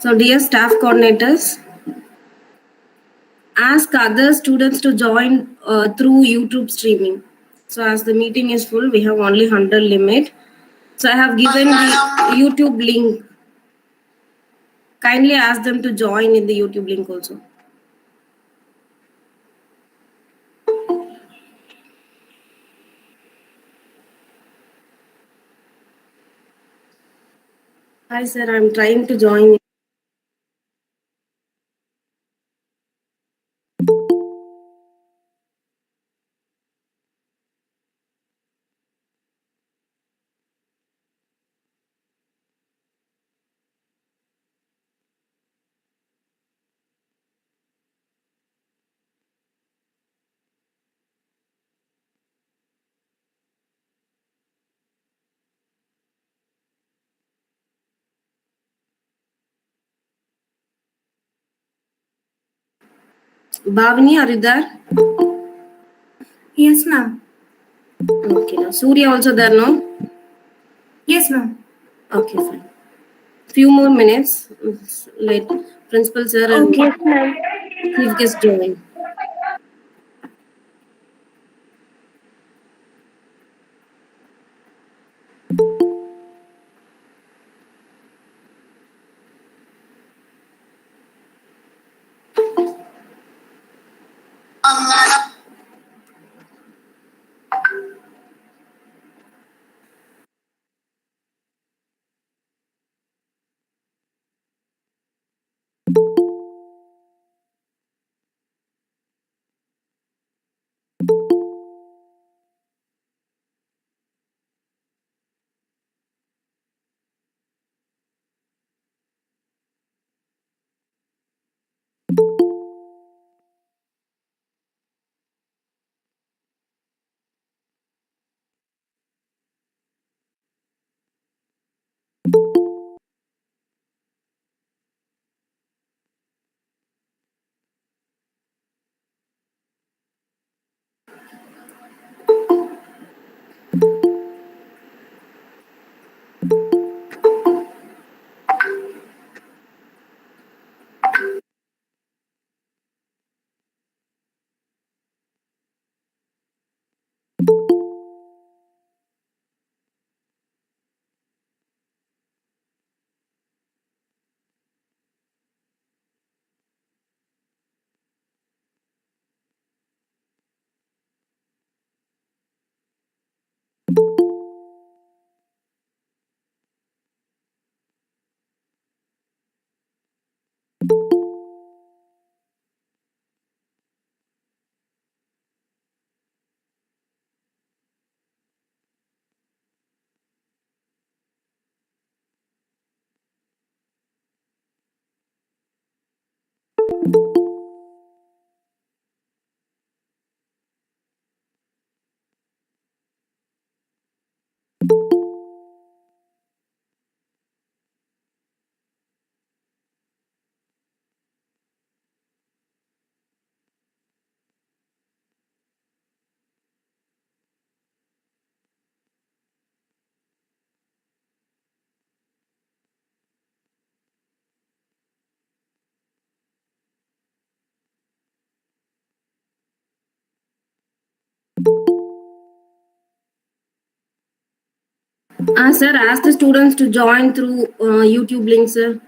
So, dear staff coordinators, ask other students to join through YouTube streaming. So, as the meeting is full, we have only 100 limit. So, I have given the YouTube link. Kindly ask them to join in the YouTube link also. Hi, sir. I'm trying to join. Bhavani, are you there? Yes, ma'am. Okay. Now, Surya also there, no? Yes, ma'am. Okay, fine. Few more minutes. Let principal sir and Okay, yes, ma'am. chief guest join. Sir, ask the students to join through YouTube link, sir.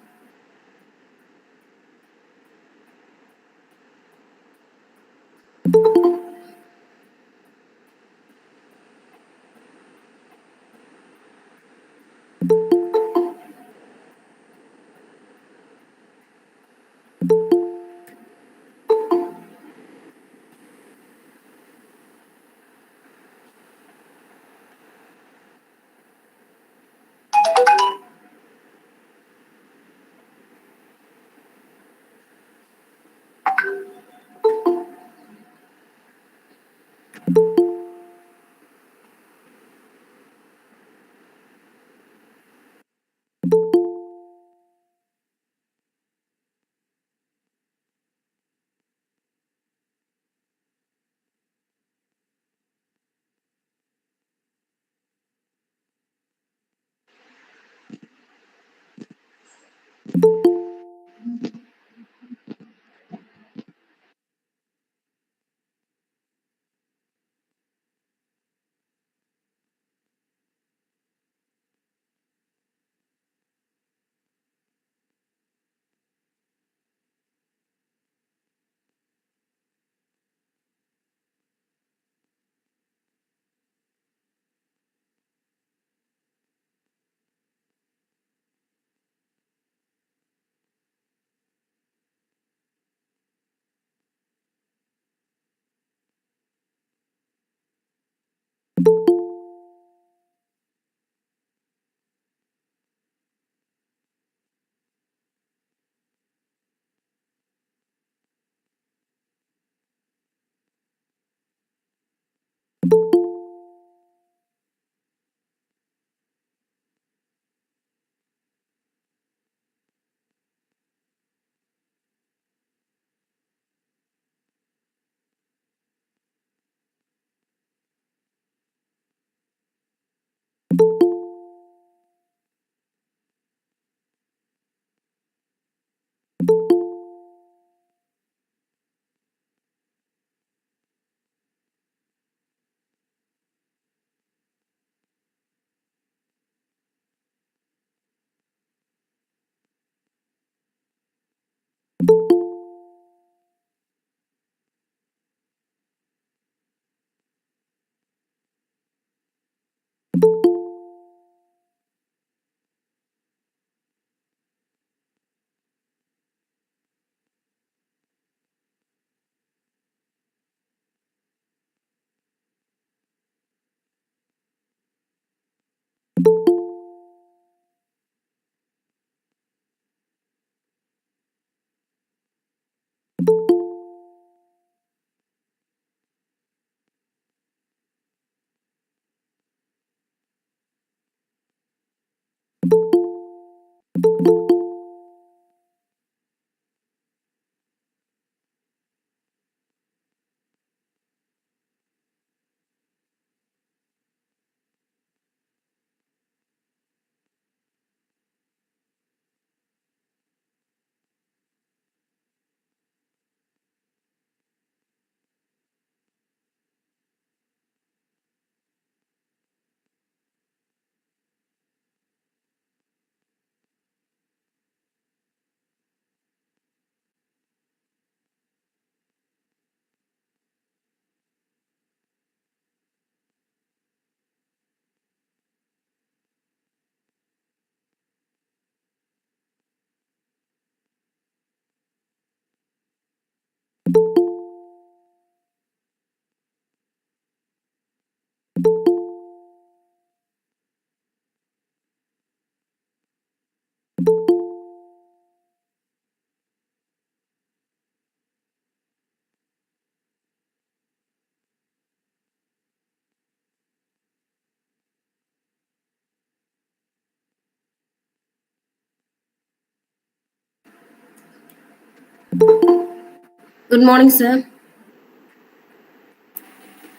Good morning, sir.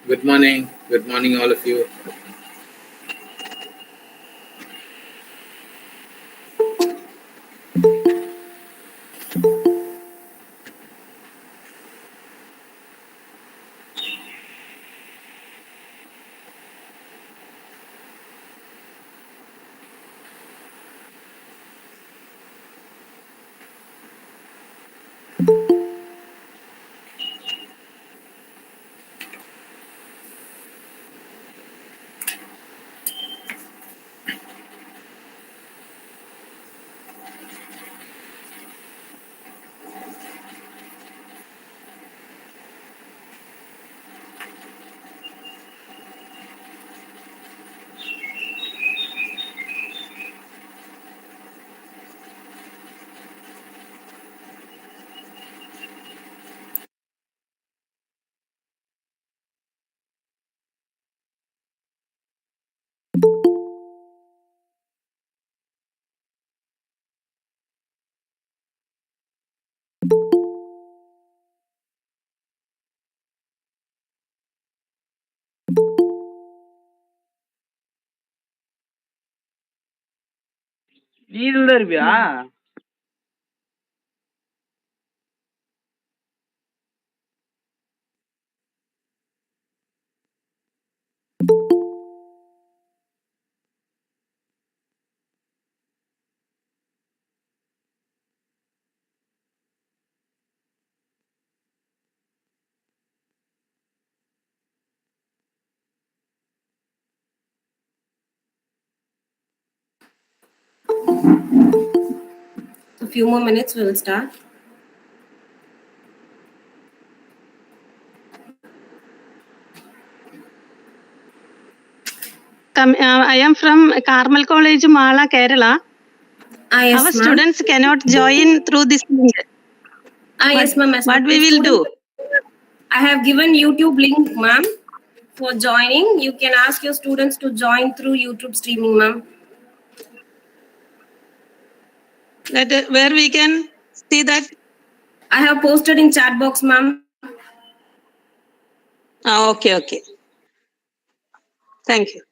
Good morning. Good morning, all of you. நீ இதுல இருப்பியா? A few more minutes, we'll start. I am from Carmel College, Mala, Kerala. Yes, Our ma'am. students cannot join through this link. Yes, ma'am. What we will do? I have given YouTube link, ma'am, for joining. You can ask your students to join through YouTube streaming, ma'am. That where we can see that? I have posted in chat box, ma'am. Okay. Thank you.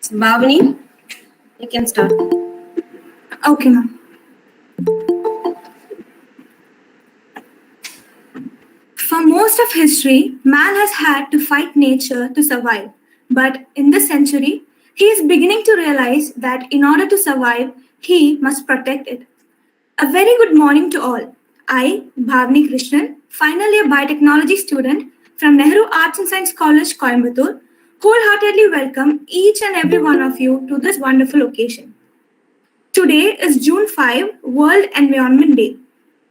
So, Bhavani, you can start. Okay, ma'am. For most of history, man has had to fight nature to survive. But in this century, he is beginning to realize that in order to survive, he must protect it. A very good morning to all. I, Bhavani Krishnan, final year biotechnology student from Nehru Arts and Science College, Coimbatore, wholeheartedly welcome each and every one of you to this wonderful occasion. Today is June 5, World Environment Day.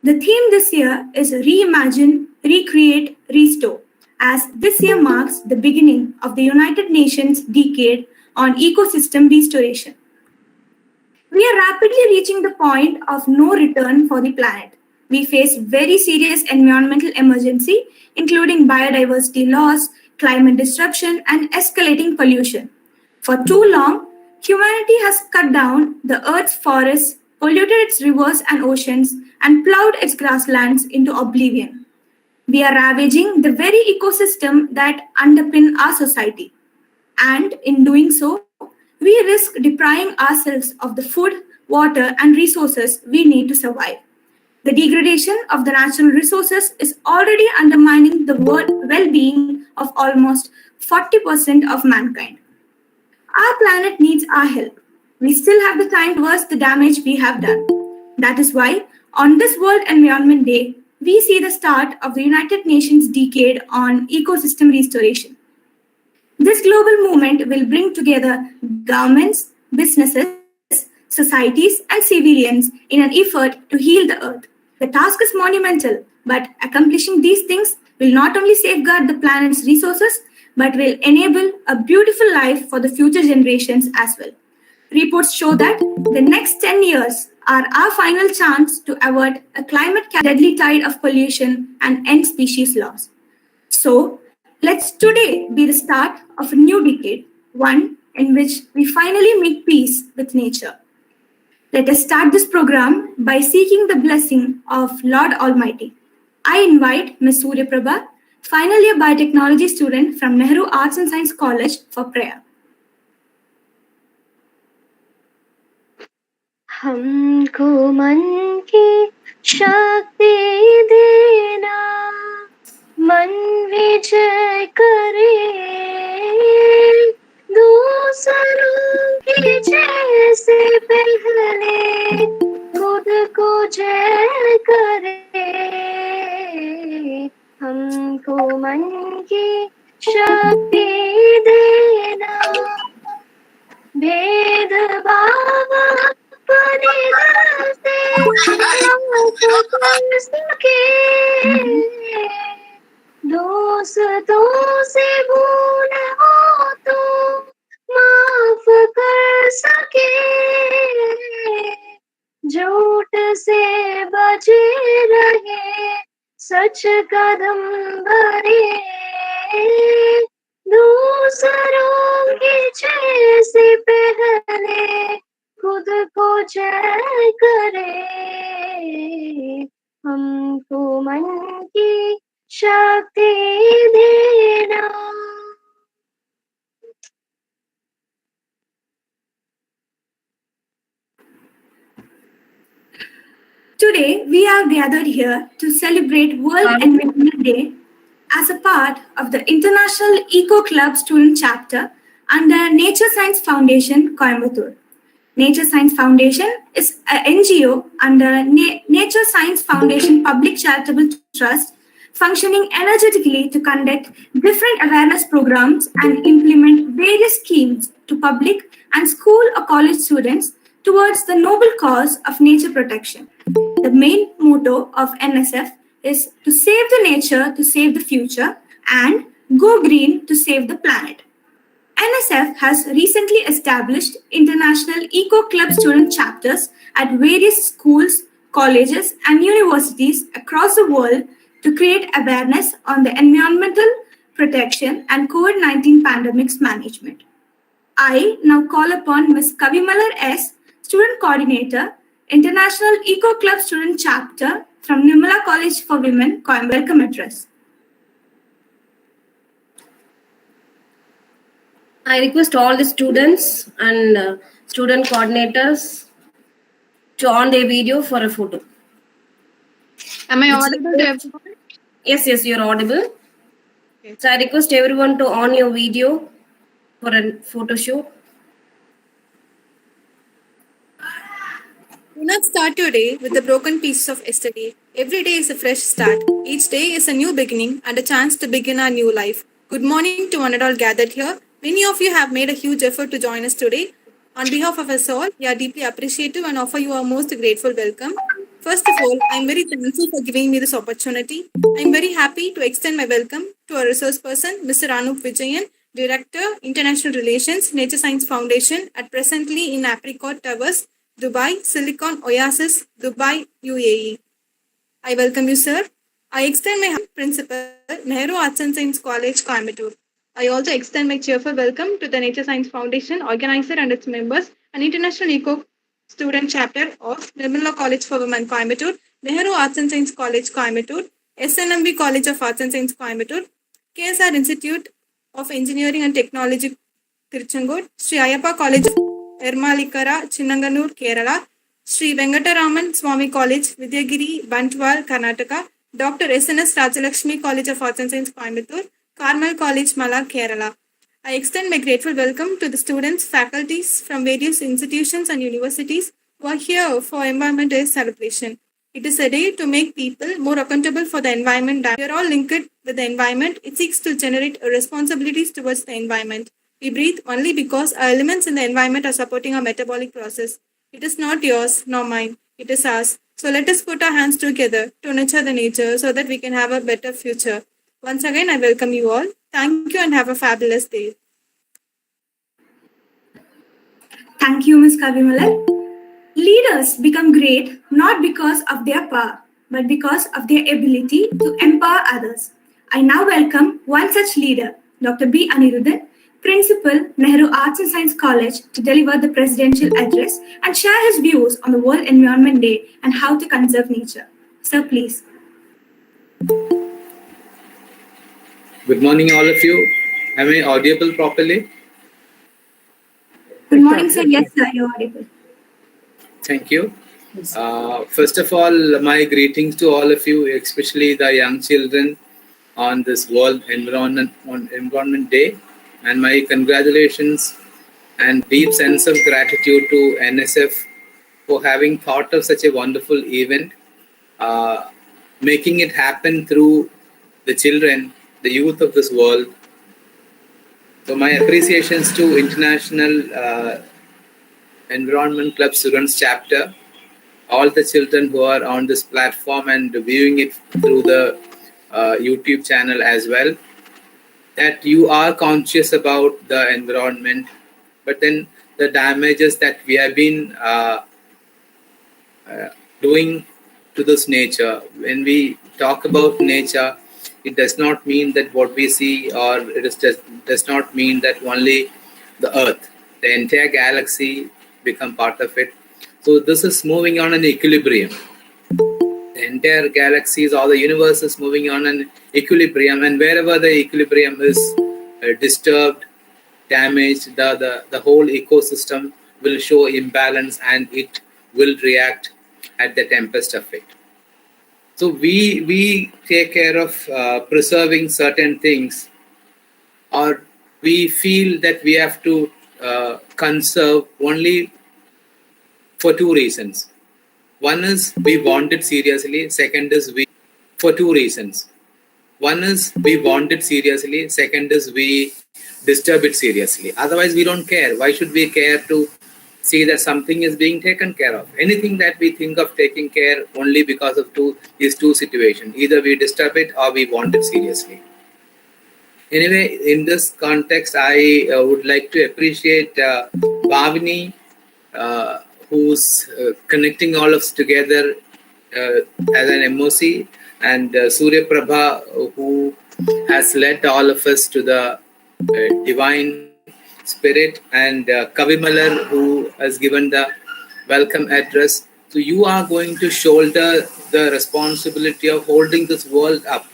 The theme this year is Reimagine, Recreate, Restore, as this year marks the beginning of the United Nations Decade on Ecosystem Restoration. We are rapidly reaching the point of no return for the planet. We face very serious environmental emergency, including biodiversity loss, climate disruption, and escalating pollution. For too long, humanity has cut down the Earth's forests, polluted its rivers and oceans, and plowed its grasslands into oblivion. We are ravaging the very ecosystem that underpin our society. And in doing so, we risk depriving ourselves of the food, water, and resources we need to survive. The degradation of the natural resources is already undermining the well-being of almost 40% of mankind. Our planet needs our help. We still have the time to reverse the damage we have done. That is why, on this World Environment Day, we see the start of the United Nations Decade on Ecosystem Restoration. This global movement will bring together governments, businesses, societies, and civilians in an effort to heal the earth. The task is monumental, but accomplishing these things will not only safeguard the planet's resources, but will enable a beautiful life for the future generations as well. Reports show that the next 10 years are our final chance to avert a climate deadly tide of pollution and end species loss. So, let's today be the start of a new decade, one in which we finally make peace with nature. Let us start this program by seeking the blessing of Lord Almighty. I invite Ms. Surya Prabha, final year biotechnology student from Nehru Arts and Science College, for prayer. हमको मन की शक्ति देना, मन विजय करे, दूसरों की जैसे पहले खुद को जय करे. हमको मन की शक्ति देना, भेदभाव अपने दिल से माफ कर सके, दोस्तों से भूल हो तो माफ कर सके, झूठ से बचे रहे, सच कदम भरे, दूसरों की जैसे पहले खुद को जय करे. हमको मन की शक्ति देना. Today, we are gathered here to celebrate World Environment Day as a part of the International Eco Club Student Chapter under Nature Science Foundation, Coimbatore. Nature Science Foundation is an NGO under Nature Science Foundation Public Charitable Trust, functioning energetically to conduct different awareness programs and implement various schemes to public and school or college students towards the noble cause of nature protection. The main motto of NSF is to save the nature to save the future and go green to save the planet. NSF has recently established international Eco Club student chapters at various schools, colleges, and universities across the world to create awareness on the environmental protection and COVID-19 pandemic's management. I now call upon Ms. Kavimalar S., Student Coordinator, International Eco Club Student Chapter from Nirmala College for Women, Coimbatore. Welcome address. I request all the students and student coordinators to on their video for a photo. Am I audible to everyone? Yes, you're audible. Okay. So I request everyone to on your video for a photo shoot. Do not start your day with the broken pieces of yesterday. Every day is a fresh start. Each day is a new beginning and a chance to begin our new life. Good morning to one and all gathered here. Many of you have made a huge effort to join us today. On behalf of us all, we are deeply appreciative and offer you our most grateful welcome. First of all, I am very thankful for giving me this opportunity. I am very happy to extend my welcome to our resource person, Mr. Anoop Vijayan, Director, International Relations, Nature Science Foundation, at presently in Apricot Towers, Dubai, Silicon Oasis, Dubai, U.A.E. I welcome you, sir. I extend my principal, Nehru Arts and Science College, Coimbatore. I also extend my cheerful welcome to the Nature Science Foundation, organizer and its members, an international eco student chapter of Nirmala College for Women, Coimbatore, Nehru Arts and Science College, Coimbatore, SNMV College of Arts and Science, Coimbatore, KSR Institute of Engineering and Technology, Tiruchengode, Sree Ayyappa College, Eramallikara, Chengannur, Kerala, Sree Venkataramana Swamy College, Vidyagiri, Bantwal, Karnataka, Dr. S.N.S. Rajalakshmi College of Arts and Science, Coimbatore, Carmel College, Mala, Kerala. I extend my grateful welcome to the students, faculties from various institutions and universities who are here for Environment Day celebration. It is a day to make people more accountable for the environment. We are all linked with the environment. It seeks to generate responsibilities towards the environment. We breathe only because our elements in the environment are supporting our metabolic process. It is not yours nor mine. It is ours. So let us put our hands together to nurture the nature so that we can have a better future. Once again, I welcome you all. Thank you and have a fabulous day. Thank you, Ms. Kavimalai. Leaders become great not because of their power, but because of their ability to empower others. I now welcome one such leader, Dr. B. Anirudhan, Principal, Nehru Arts and Science College, to deliver the presidential address and share his views on the World Environment Day and how to conserve nature. Sir, please. Good morning, all of you. Am I audible properly? Good morning, sir. Yes, sir, you're audible. Thank you. First of all, my greetings to all of you, especially the young children on this World Environment Day. And my congratulations and deep sense of gratitude to NSF for having thought of such a wonderful event, making it happen through the children, the youth of this world. So my appreciations to International Environment Club Students Chapter, all the children who are on this platform and viewing it through the YouTube channel as well, that you are conscious about the environment, but then the damages that we have been doing to this nature. When we talk about nature, it does not mean that what we see, or it is just does not mean that only the Earth, the entire galaxy become part of it. So this is moving on an equilibrium. The entire galaxies or the universe is moving on an equilibrium, and wherever the equilibrium is disturbed, damaged, the whole ecosystem will show imbalance and it will react at the tempest of it. So we take care of preserving certain things, or we feel that we have to conserve only for two reasons. One is we want it seriously. Second is for two reasons. One is we want it seriously. Second is we disturb it seriously. Otherwise, we don't care. Why should we care to see that something is being taken care of? Anything that we think of taking care only because of these two situations. Either we disturb it or we want it seriously. Anyway, in this context, I would like to appreciate Bhavini, who's connecting all of us together as an MOC, and Surya Prabha, who has led all of us to the divine spirit, and Kavimalar, who has given the welcome address. So you are going to shoulder the responsibility of holding this world up,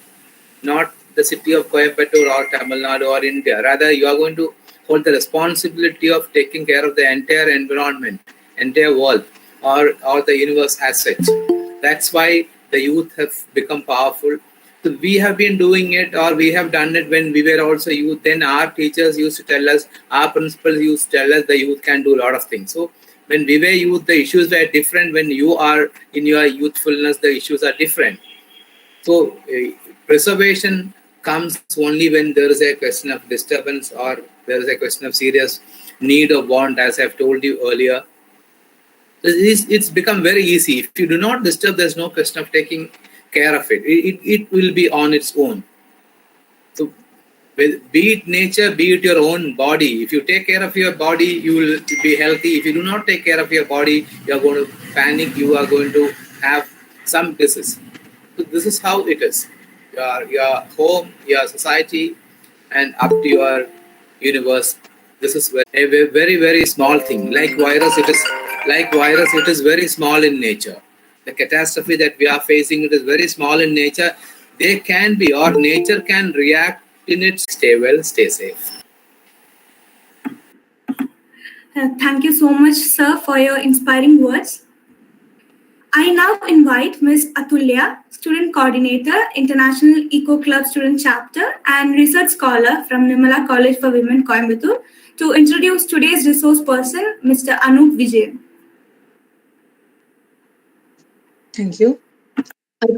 not the city of Coimbatore or Tamilnadu or India. Rather, you are going to hold the responsibility of taking care of the entire environment, entire world, or the universe as such. That's why the youth have become powerful. So we have been doing it, or we have done it when we were also youth. Then our teachers used to tell us, our principals used to tell us the youth can do a lot of things. So when we were youth, the issues were different. When you are in your youthfulness, the issues are different. So preservation comes only when there is a question of disturbance, or there is a question of serious need or want, as I've told you earlier. It's become very easy. If you do not disturb, there's no question of taking care of it. It will be on its own. So be it nature, be it your own body. If you take care of your body, you will be healthy. If you do not take care of your body, you are going to panic. You are going to have some disease. So this is how it is. Your home, your society, and up to your universe. This is a very, very small thing. Like virus, it is very small in nature. The catastrophe that we are facing, it is very small in nature. They can be, or nature can react in it. Stay well, stay safe. Thank you so much, sir, for your inspiring words. I now invite Ms. Atulya, Student Coordinator, International Eco Club Student Chapter, and Research Scholar from Nirmala College for Women, Coimbatore, to introduce today's resource person, Mr. Anoop Vijayan. Thank you. I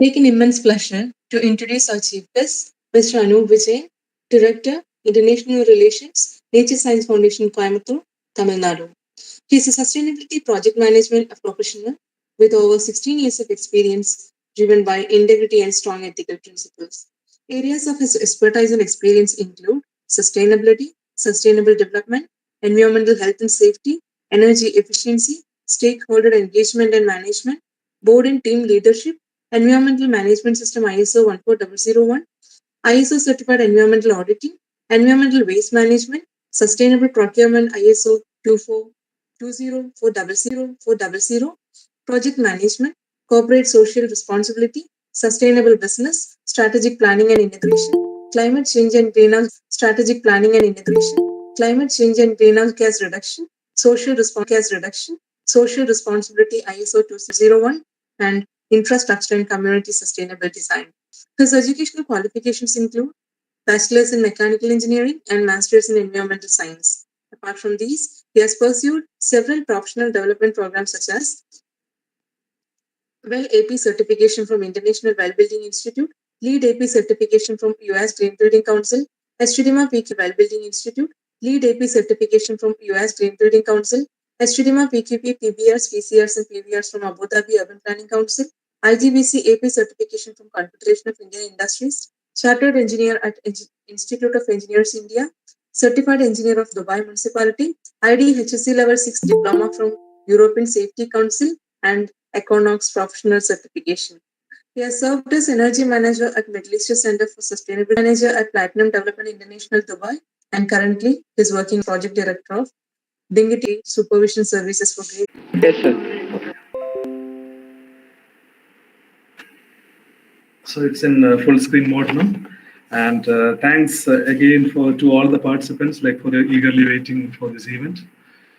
take an immense pleasure to introduce our chief guest, Mr. Anoop Vijayan, Director, International Relations, Nature Science Foundation, Coimbatore, Tamilnadu. He is a sustainability project management professional with over 16 years of experience, driven by integrity and strong ethical principles. Areas of his expertise and experience include sustainability, sustainable development, environmental health and safety, energy efficiency, stakeholder engagement and management, board and team leadership, environmental management system ISO 14001, ISO certified environmental auditing, environmental waste management, sustainable procurement ISO 20400, project management, corporate social responsibility, sustainable business, strategic planning and integration, climate change and greenhouse strategic planning and integration, climate change and greenhouse gas reduction, social responsibility ISO 201, and infrastructure and community sustainable design. His educational qualifications include Bachelor's in Mechanical Engineering and Master's in Environmental Science. Apart from these, he has pursued several professional development programs such as WELL AP certification from International Well Building Institute, LEED AP certification from U.S. Green Building Council, Estudima PQ Well Building Institute, LEED AP certification from U.S. Green Building Council, Estudima PQP PBRs, PCRs, and PVRs from Abu Dhabi Urban Planning Council, IGBC AP certification from Confederation of Indian Industries, Chartered Engineer at Institute of Engineers India, Certified Engineer of Dubai Municipality, IDHSC Level 6 Diploma from European Safety Council, and Econox Professional Certification. He has served as Energy Manager at Middle East Center for Sustainability Manager at Platinum Development International Dubai, and currently is working Project Director of Dingity Supervision Services for Great. Yes, sir. So it's in full screen mode now. And thanks again to all the participants for eagerly waiting for this event.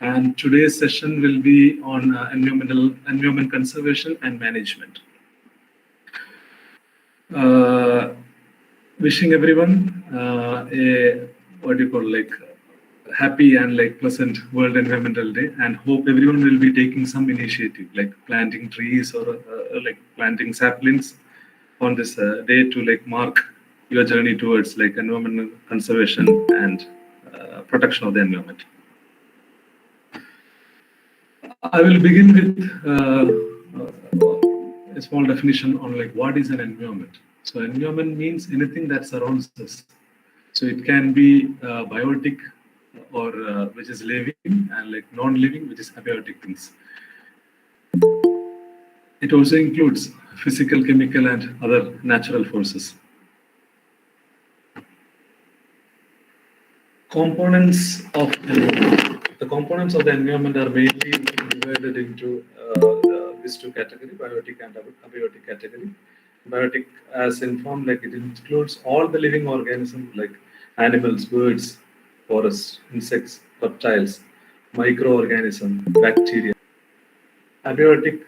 And today's session will be on environment conservation and management. Wishing everyone happy and pleasant World Environmental Day, and hope everyone will be taking some initiative like planting trees or planting saplings on this day to mark your journey towards environmental conservation and protection of the environment. I will begin with a small definition on what is an environment. So environment means anything that surrounds us. So it can be biotic or which is living, and non-living, which is abiotic things. It also includes physical, chemical, and other natural forces. Components of the environment are mainly divided into these two categories, biotic and abiotic category. Biotic, as informed, it includes all the living organisms like animals, birds, forests, insects, reptiles, microorganisms, bacteria. Abiotic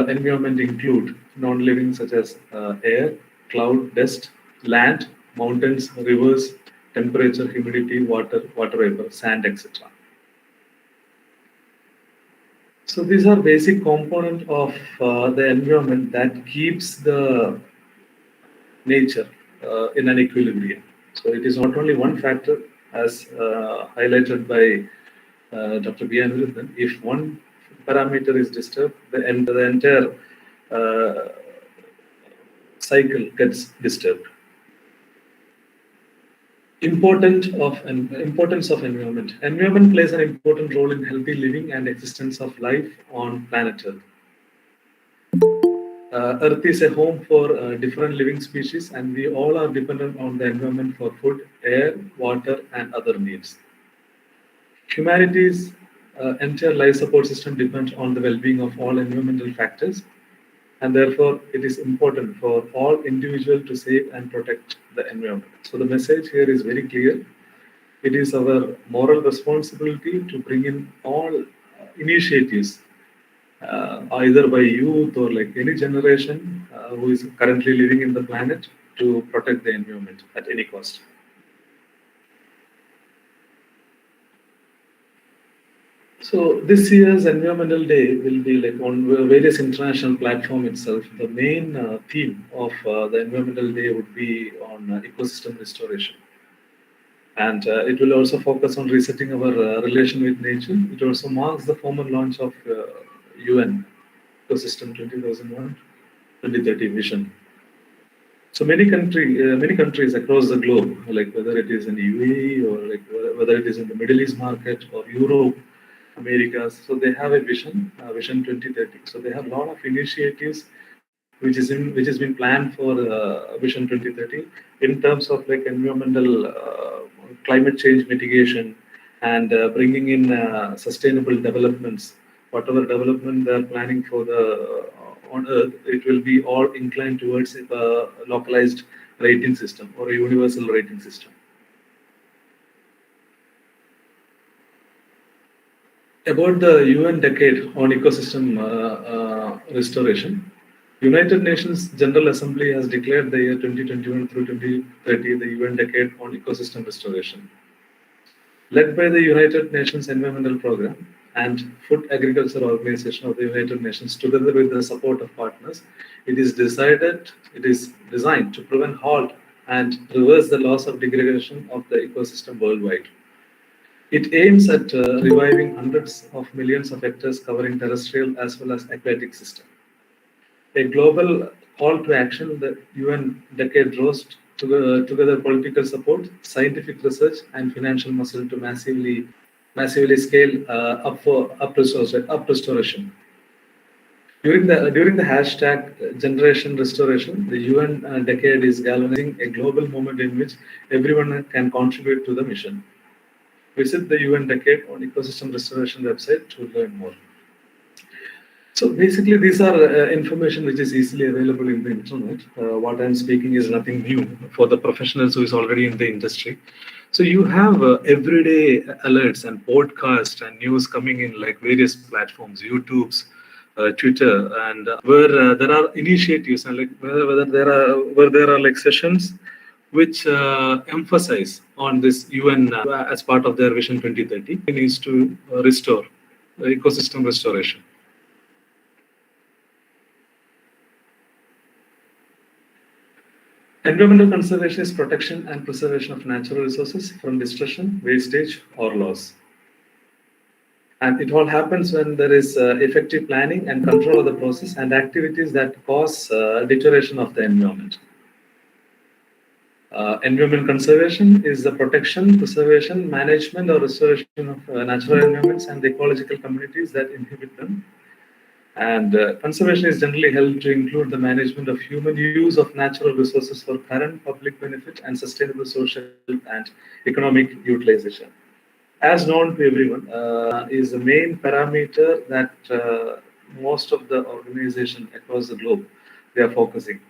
environment include non-living such as air, cloud, dust, land, mountains, rivers, temperature, humidity, water, water vapor, sand, etc. So these are basic component of the environment that keeps the nature in an equilibrium. So it is not only one factor as highlighted by Dr. Vijayan. If one parameter is disturbed, the entire cycle gets disturbed. Importance of environment. Environment plays an important role in healthy living and existence of life on planet Earth. Earth is a home for different living species, and we all are dependent on the environment for food, air, water, and other needs. Humanity's entire life support system depends on the well-being of all environmental factors, and therefore it is important for all individuals to save and protect the environment. So the message here is very clear. It is our moral responsibility to bring in all initiatives, either by youth or like any generation who is currently living in the planet, to protect the environment at any cost. So this year's Environmental Day will be like on various international platform itself. The main theme of the Environmental Day would be on ecosystem restoration. And it will also focus on resetting our relation with nature. It also marks the formal launch of UN Ecosystem 2030 vision. So many countries across the globe, like whether it is in U.A.E. or like whether it is in the Middle East market or Europe, America, so they have a vision, Vision 2030. So they have a lot of initiatives which has been planned for Vision 2030 in terms of like environmental climate change mitigation and bringing in sustainable developments. Whatever development they are planning for the on Earth, it will be all inclined towards a localized rating system or a universal rating system. About the UN Decade on Ecosystem Restoration, United Nations General Assembly has declared the year 2021 through 2030 the UN Decade on Ecosystem Restoration. Led by the United Nations Environmental Programme and Food Agriculture Organization of the United Nations, together with the support of partners, it is designed to prevent, halt, and reverse the loss of degradation of the ecosystem worldwide. It aims at reviving hundreds of millions of hectares covering terrestrial as well as aquatic system. A global call to action, the UN Decade draws together political support, scientific research, and financial muscle to massively scale up restoration. During the hashtag Generation Restoration, the UN Decade is galvanizing a global movement in which everyone can contribute to the mission. Visit the UN Decade on Ecosystem Restoration website to learn more. So basically, these are information which is easily available in the internet. What I'm speaking is nothing new for the professionals who is already in the industry. So you have everyday alerts and podcasts and news coming in like various platforms, YouTube's, Twitter, and where there are initiatives and like where there are like sessions which emphasize on this UN as part of their Vision 2030 needs to restore ecosystem restoration. Environmental conservation is protection and preservation of natural resources from destruction, wastage, or loss. And it all happens when there is effective planning and control of the process and activities that cause deterioration of the environment. Environment conservation is the protection, preservation, management, or restoration of natural environments and the ecological communities that inhabit them. And conservation is generally held to include the management of human use of natural resources for current public benefit and sustainable social and economic utilization. As known to everyone, is the main parameter that most of the organizations across the globe, they are focusing.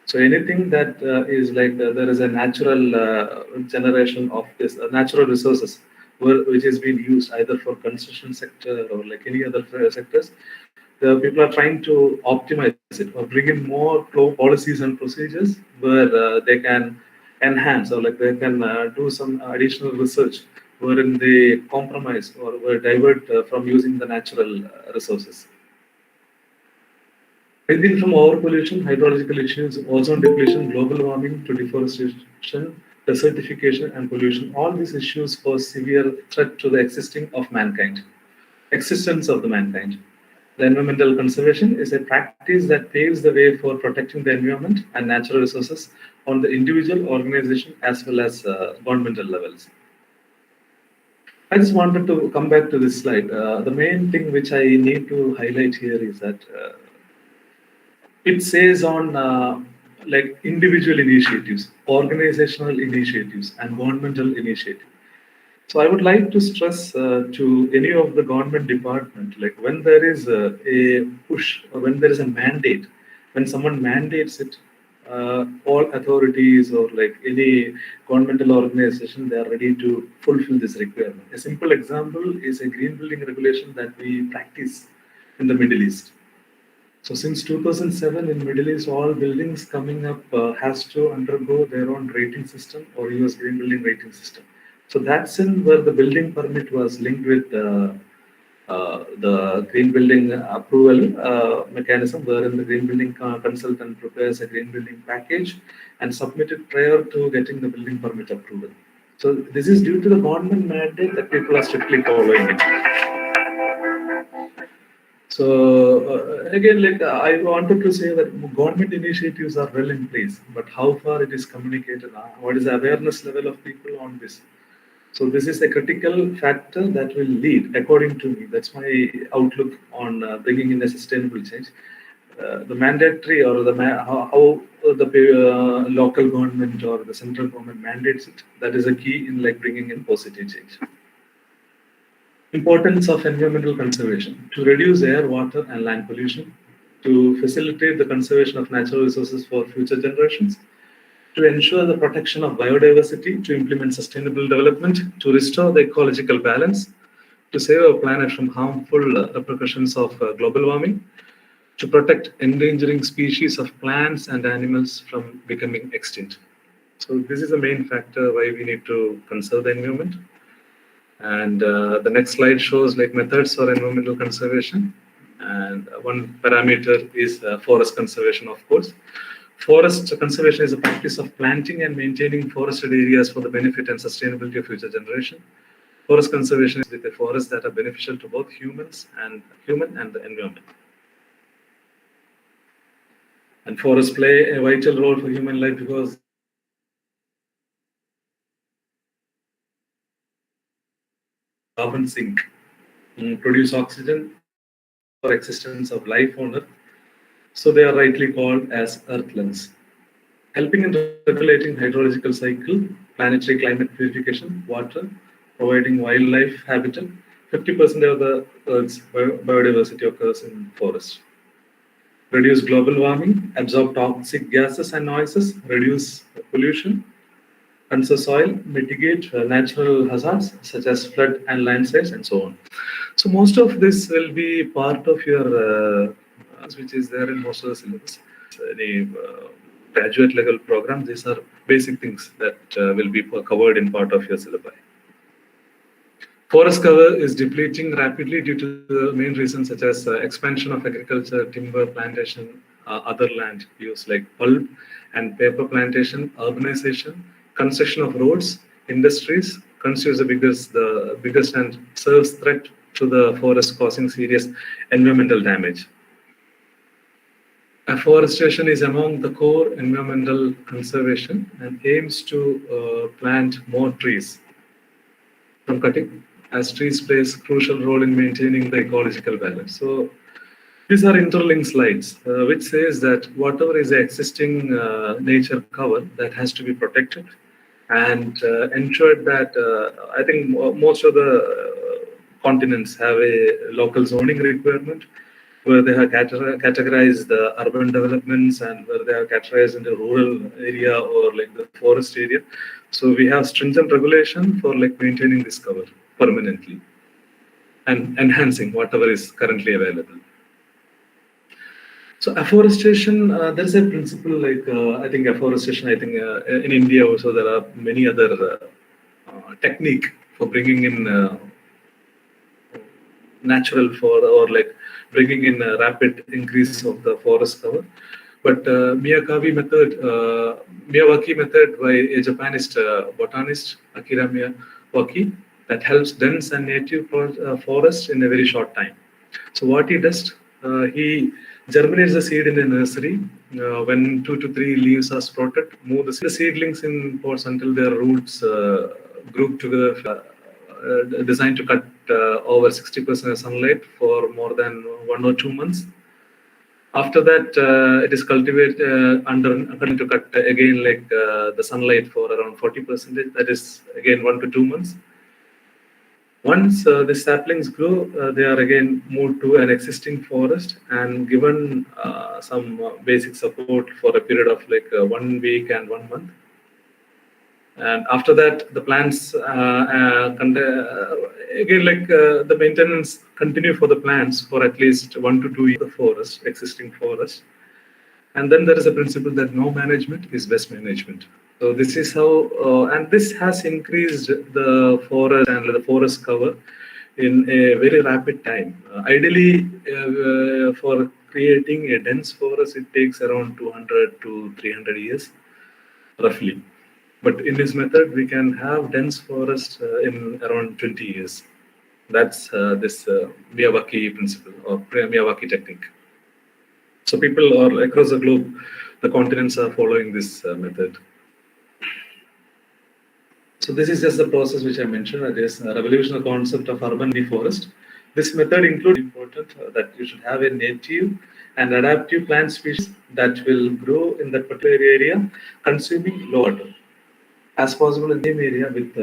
So anything that is like there is a natural generation of this natural resources which is being used either for construction sector or like any other sectors, the people are trying to optimize it or bring in more policies and procedures where they can enhance or like they can do some additional research wherein they compromise or divert from using the natural resources. Anything from overpollution, hydrological issues, ozone depletion, global warming to deforestation, desertification and pollution, all these issues pose severe threat to the existence of the mankind. The environmental conservation is a practice that paves the way for protecting the environment and natural resources on the individual, organization, as well as governmental levels. I just wanted to come back to this slide. The main thing which I need to highlight here is that it says on like individual initiatives, organizational initiatives, and governmental initiatives. So I would like to stress to any of the government department, like when there is a push or when there is a mandate, when someone mandates it, all authorities or like any governmental organization, they are ready to fulfill this requirement. A simple example is a green building regulation that we practice in the Middle East. So since 2007 in Middle East, all buildings coming up has to undergo their own rating system or US green building rating system. So that's in where the building permit was linked with the green building approval mechanism, wherein the green building consultant prepares a green building package and submit it prior to getting the building permit approval. So this is due to the government mandate that people are strictly following it. So again, like I wanted to say that government initiatives are well in place, but how far it is communicated, what is the awareness level of people on this? So this is a critical factor that will lead, according to me. That's my outlook on bringing in a sustainable change. The mandatory or how the local government or the central government mandates it. That is a key in like bringing in positive change. Importance of environmental conservation to reduce air, water, and land pollution, to facilitate the conservation of natural resources for future generations, to ensure the protection of biodiversity, to implement sustainable development, to restore the ecological balance, to save our planet from harmful repercussions of global warming, to protect endangering species of plants and animals from becoming extinct. So this is the main factor why we need to conserve the environment. And the next slide shows like methods for environmental conservation. And one parameter is forest conservation, of course. Forest conservation is a practice of planting and maintaining forested areas for the benefit and sustainability of future generation. Forest conservation is with the forests that are beneficial to both human and the environment. And forests play a vital role for human life because carbon sink, produce oxygen for existence of life on Earth. So they are rightly called as earth lungs. Helping in regulating hydrological cycle, planetary climate purification, water, providing wildlife habitat. 50% of the Earth's biodiversity occurs in forests. Reduce global warming, absorb toxic gases and noises, reduce pollution, conserve soil, mitigate natural hazards such as flood and landslides, and so on. So most of this will be part of your, which is there in most of the syllabus. Any graduate level program, these are basic things that will be covered in part of your syllabi. Forest cover is depleting rapidly due to the main reasons such as expansion of agriculture, timber plantation, other land use like pulp and paper plantation, urbanization, construction of roads, industries constitutes the biggest and serves threat to the forest, causing serious environmental damage. Afforestation is among the core environmental conservation and aims to plant more trees from cutting, as trees plays a crucial role in maintaining the ecological balance. So these are interlinked slides, which says that whatever is the existing nature cover that has to be protected and ensured that I think most of the continents have a local zoning requirement where they have categorized the urban developments and where they are categorized into rural area or like the forest area. So we have stringent regulation for like maintaining this cover. permanently and enhancing whatever is currently available. So afforestation, there is a principle like I think afforestation. I think in India also there are many other technique for bringing in natural for or like bringing in a rapid increase of the forest cover. But Miyawaki method by a Japanese botanist Akira Miyawaki that helps dense and native forest in a very short time. So what he does, he germinates the seed in a nursery. When 2 to 3 leaves are sprouted, move the seedlings in pots until their roots group together, designed to cut over 60% of sunlight for more than 1 or 2 months. After that, it is cultivated to cut again like the sunlight for around 40%. That is again 1 to 2 months. Once the saplings grow, they are again moved to an existing forest and given some basic support for a period of like 1 week and 1 month. And after that, the plants again like the maintenance continue for the plants for at least 1 to 2 years. The forest, existing forest, and then there is a principle that no management is best management. So this is how, and this has increased the forest and the forest cover in a very rapid time. Ideally, for creating a dense forest, it takes around 200 to 300 years, roughly. But in this method, we can have dense forest in around 20 years. That's this Miyawaki principle or Miyawaki technique. So people all across the globe, the continents are following this method. So this is just the process which I mentioned. It is a revolutionary concept of urban forest. This method includes important that you should have a native and adaptive plant species that will grow in that particular area, consuming low water as possible in the same area with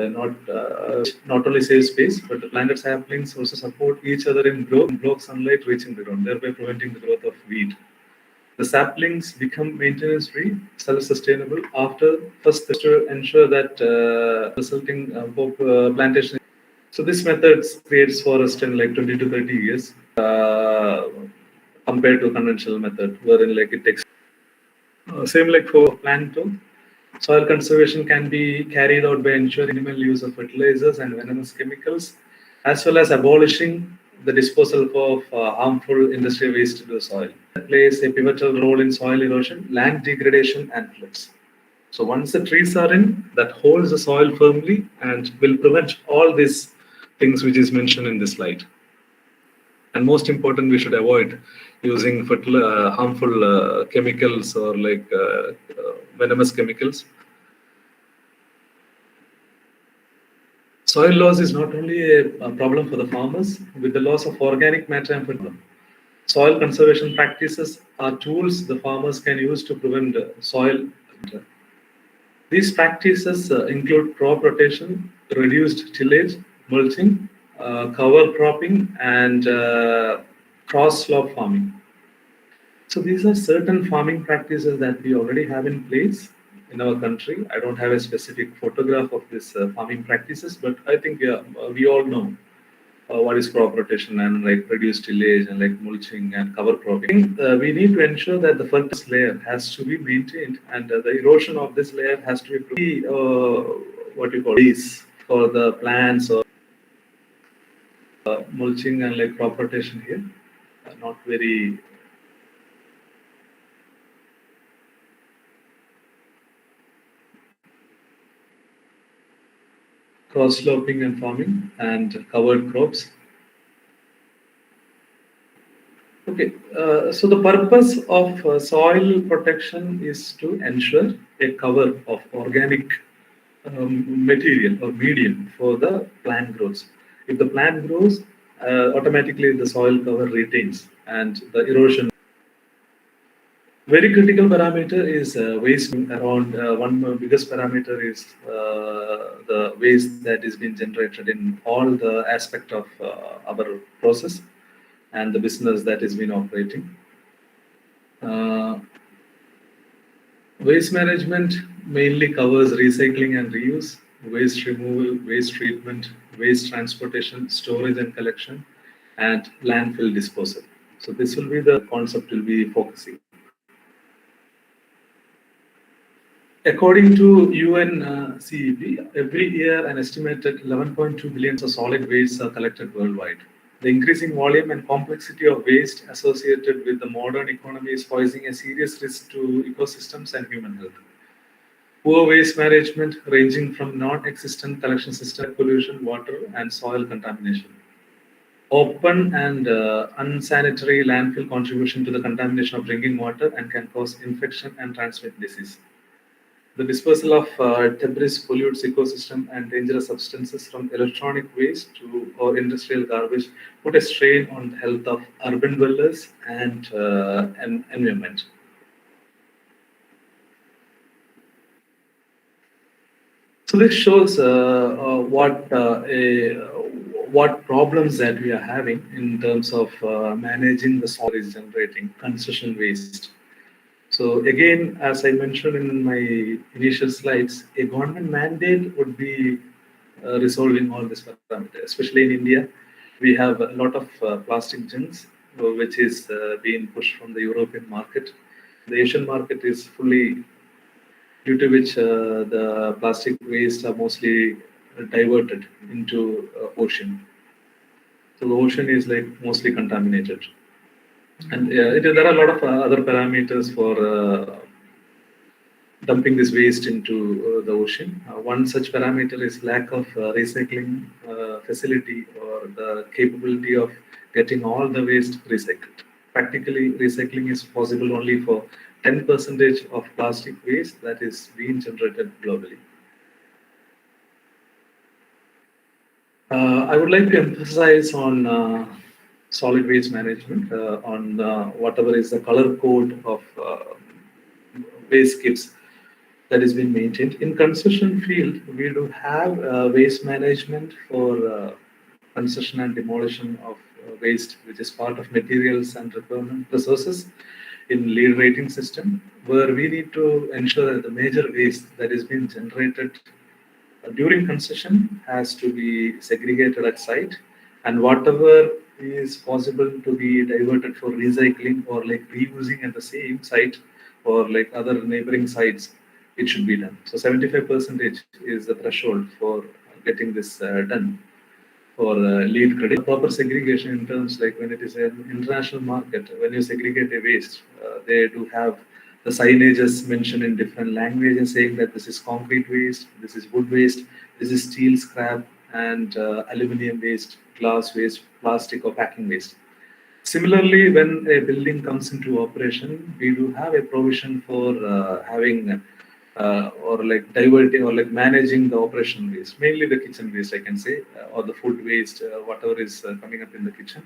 not only save space, but the planted saplings also support each other in growth and block sunlight reaching the ground, thereby preventing the growth of weed. The saplings become maintenance-free, self-sustainable after first to ensure that resulting plantation. So this method creates forest in like 20 to 30 years compared to conventional method, wherein like it takes same like for plant growth. Soil conservation can be carried out by ensuring minimal use of fertilizers and venomous chemicals, as well as abolishing the disposal of harmful industrial waste to the soil. It plays a pivotal role in soil erosion, land degradation, and floods. So once the trees are in, that holds the soil firmly and will prevent all these things which is mentioned in this slide. And most important, we should avoid using harmful chemicals or like venomous chemicals. Soil loss is not only a problem for the farmers. With the loss of organic matter and fertilizer, soil conservation practices are tools the farmers can use to prevent soil. These practices include crop rotation, reduced tillage, mulching, cover cropping, and cross-slope farming. So these are certain farming practices that we already have in place in our country. I don't have a specific photograph of these farming practices, but I think we all know what is crop rotation and like reduced tillage and like mulching and cover cropping. We need to ensure that the fertile layer has to be maintained and the erosion of this layer has to be what you call base for the plants or mulching and like crop rotation here. Not very. Cross-sloping and farming and covered crops. Okay, so the purpose of soil protection is to ensure a cover of organic material or medium for the plant growth. If the plant grows, automatically the soil cover retains and the erosion. Very critical parameter is waste. Around one biggest parameter is the waste that is being generated in all the aspect of our process and the business that is being operating. Waste management mainly covers recycling and reuse, waste removal, waste treatment, waste transportation, storage and collection, and landfill disposal. So this will be the concept we'll be focusing. According to UNCEP, every year an estimated 11.2 billion of solid waste are collected worldwide. The increasing volume and complexity of waste associated with the modern economy is posing a serious risk to ecosystems and human health. Poor waste management, ranging from non-existent collection system, pollution, water, and soil contamination. Open and unsanitary landfill contribution to the contamination of drinking water and can cause infection and transmit disease. The dispersal of debris pollutes ecosystem, and dangerous substances from electronic waste to or industrial garbage put a strain on the health of urban dwellers and environment. So this shows what problems that we are having in terms of managing the solid generating concession waste. So again, as I mentioned in my initial slides, a government mandate would be resolving all these parameters. Especially in India, we have a lot of plastic junks, which is being pushed from the European market. The Asian market is fully, due to which the plastic waste are mostly diverted into ocean. So the ocean is like mostly contaminated. And there are a lot of other parameters for dumping this waste into the ocean. One such parameter is lack of recycling facility or the capability of getting all the waste recycled. Practically, recycling is possible only for 10% of plastic waste that is being generated globally. I would like to emphasize on solid waste management, on whatever is the color code of waste skips that is being maintained. In concession field, we do have waste management for concession and demolition of waste, which is part of materials and requirement resources in lead rating system, where we need to ensure that the major waste that is being generated during concession has to be segregated at site, and whatever is possible to be diverted for recycling or like reusing at the same site or like other neighboring sites, it should be done. So 75% is the threshold for getting this done for lead credit. Proper segregation in terms like when it is an international market, when you segregate a waste, they do have the signages mentioned in different languages saying that this is concrete waste, this is wood waste, this is steel scrap, and aluminum waste, glass waste, plastic or packing waste. Similarly, when a building comes into operation, we do have a provision for having or like diverting or like managing the operation waste, mainly the kitchen waste, I can say, or the food waste, whatever is coming up in the kitchen.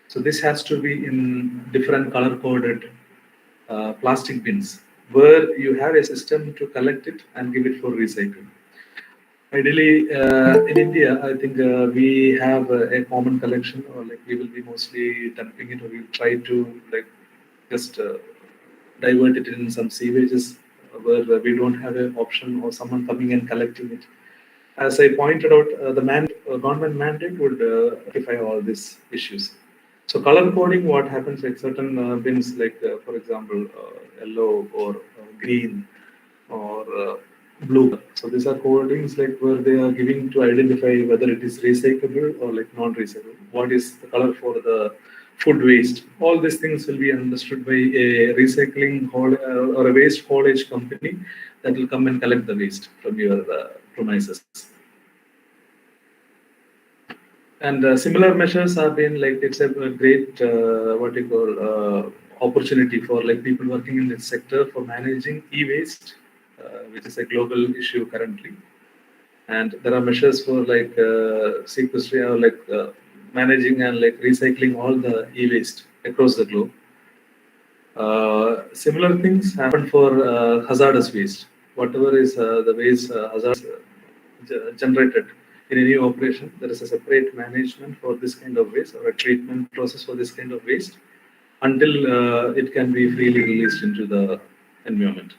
So this has to be in different color coded plastic bins where you have a system to collect it and give it for recycling. Ideally, in India, I think we have a common collection, or like we will be mostly dumping it, or we try to like just divert it in some sewages where we don't have an option or someone coming and collecting it. As I pointed out, the government mandate would rectify all these issues. So color coding, what happens like certain bins, like for example, yellow or green or blue. So these are codings like where they are giving to identify whether it is recyclable or like non-recyclable. What is the color for the food waste? All these things will be understood by a recycling or a waste haulage company that will come and collect the waste from your premises. And similar measures have been like, it's a great what you call opportunity for like people working in this sector for managing e-waste, which is a global issue currently. And there are measures for like sequestration or like managing and like recycling all the e-waste across the globe. Similar things happen for hazardous waste. Whatever is the waste hazardous generated in any operation, there is a separate management for this kind of waste or a treatment process for this kind of waste until it can be freely released into the environment.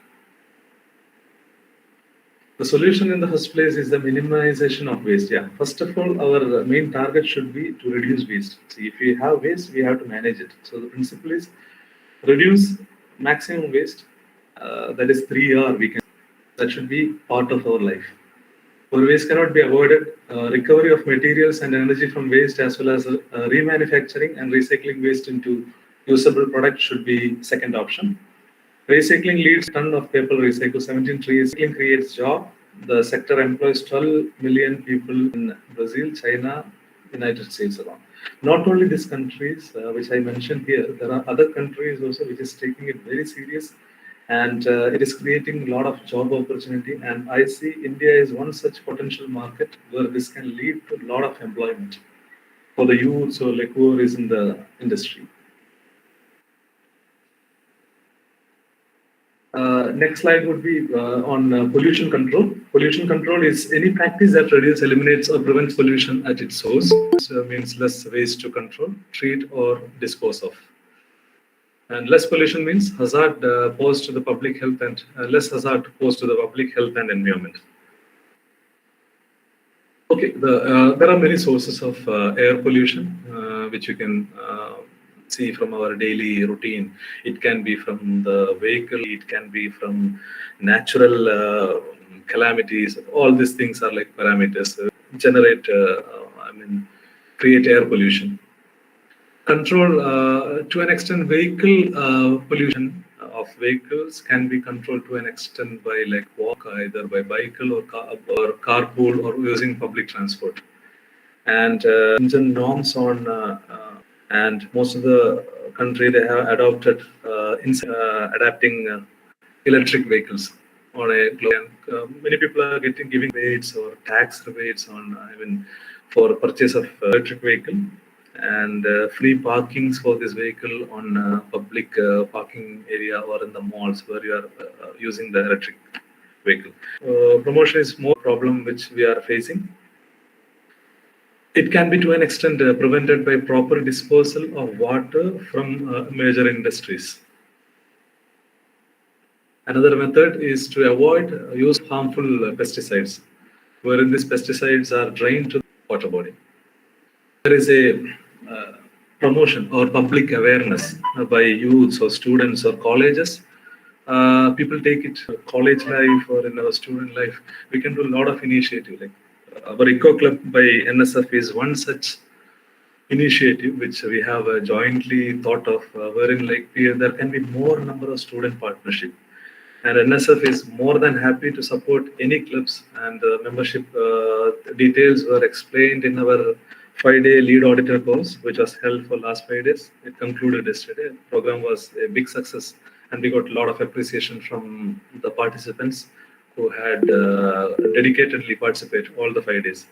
The solution in the first place is the minimization of waste. Yeah. First of all, our main target should be to reduce waste. See, if we have waste, we have to manage it. So the principle is reduce maximum waste. That is 3R. That should be part of our life. Our waste cannot be avoided. Recovery of materials and energy from waste, as well as remanufacturing and recycling waste into usable products, should be second option. Recycling leads ton of paper recycle. 17 trees. Recycling creates job. The sector employs 12 million people in Brazil, China, United States alone. Not only these countries, which I mentioned here, there are other countries also which is taking it very serious, and it is creating a lot of job opportunity. And I see India is one such potential market where this can lead to a lot of employment for the youth, so like whoever is in the industry. Next slide would be on pollution control. Pollution control is any practice that reduces, eliminates, or prevents pollution at its source. So means less waste to control, treat, or dispose of. And less pollution means hazard posed to the public health and less hazard posed to the public health and environment. Okay, there are many sources of air pollution which you can see from our daily routine. It can be from the vehicle, it can be from natural calamities. All these things are like parameters generate, create air pollution. Control to an extent, vehicle pollution of vehicles can be controlled to an extent by like walk, either by bicycle or carpool or using public transport. And engine norms on and most of the country they have adopted adapting electric vehicles on a global. Many people are giving rates or tax rebates on for purchase of electric vehicle, and free parkings for this vehicle on public parking area or in the malls where you are using the electric vehicle. Promotion is more problem which we are facing. It can be to an extent prevented by proper disposal of water from major industries. Another method is to avoid use of harmful pesticides, wherein these pesticides are drained to the water body. There is a promotion or public awareness by youths or students or colleges. People take it college life or in our student life. We can do a lot of initiative. Like our Eco Club by NSF is one such initiative which we have jointly thought of, wherein like there can be more number of student partnership. And NSF is more than happy to support any clubs, and membership details were explained in our 5-day lead auditor course, which was held for last 5 days. It concluded yesterday. The program was a big success, and we got a lot of appreciation from the participants who had dedicatedly participated all the 5 days.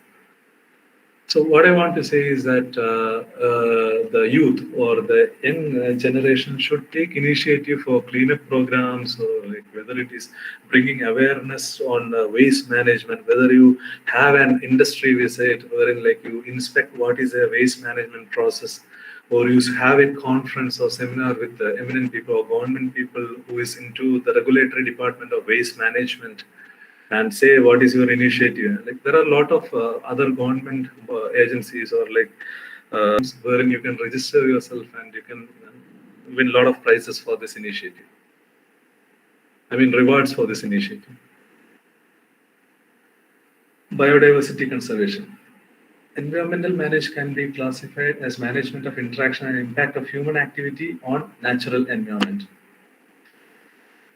So what I want to say is that the youth or the young generation should take initiative for cleanup programs, or like whether it is bringing awareness on waste management, whether you have an industry visit wherein like you inspect what is a waste management process, or you have a conference or seminar with eminent people or government people who is into the regulatory department of waste management, and say what is your initiative. Like there are a lot of other government agencies or like wherein you can register yourself and you can win a lot of prizes for this initiative. Rewards for this initiative. Biodiversity conservation. Environmental management can be classified as management of interaction and impact of human activity on natural environment.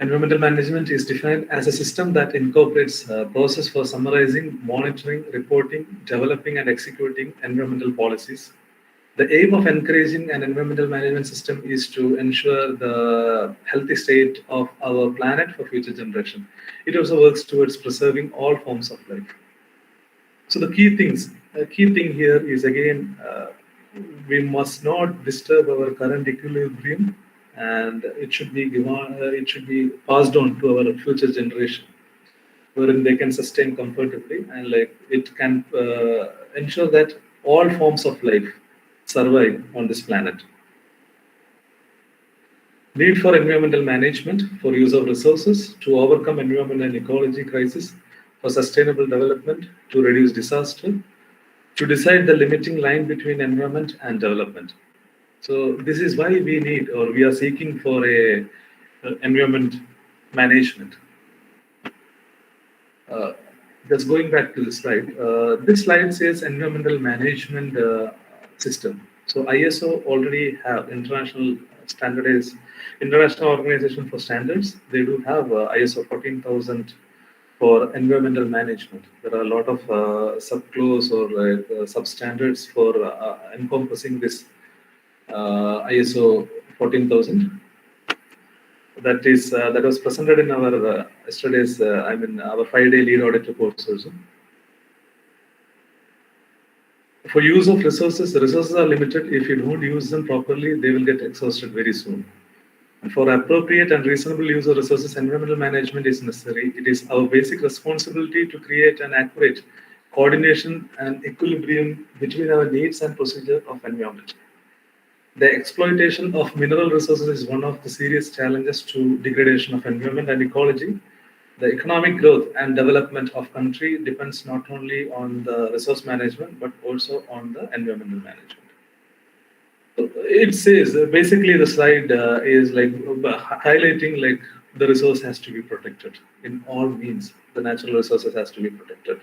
Environmental management is defined as a system that incorporates a process for summarizing, monitoring, reporting, developing, and executing environmental policies. The aim of encouraging an environmental management system is to ensure the healthy state of our planet for future generation. It also works towards preserving all forms of life. So the key thing here is again, we must not disturb our current equilibrium, and it should be passed on to our future generation, wherein they can sustain comfortably, and like it can ensure that all forms of life survive on this planet. Need for environmental management for use of resources to overcome environmental and ecology crisis. for sustainable development, to reduce disaster, to decide the limiting line between environment and development. So this is why we need, or we are seeking for a environment management. Just going back to this slide, this slide says environmental management system. So ISO already have international standardized, International Organization for Standards. They do have ISO 14,000 for environmental management. There are a lot of subclause or substandards for encompassing this ISO 14,000. That was presented in our yesterday's, our 5-day lead audit reports also. For use of resources, the resources are limited. If you don't use them properly, they will get exhausted very soon. And for appropriate and reasonable use of resources, environmental management is necessary. It is our basic responsibility to create an accurate coordination and equilibrium between our needs and procedure of environment. The exploitation of mineral resources is one of the serious challenges to degradation of environment and ecology. The economic growth and development of country depends not only on the resource management, but also on the environmental management. It says, basically the slide is like highlighting like the resource has to be protected in all means. The natural resources has to be protected.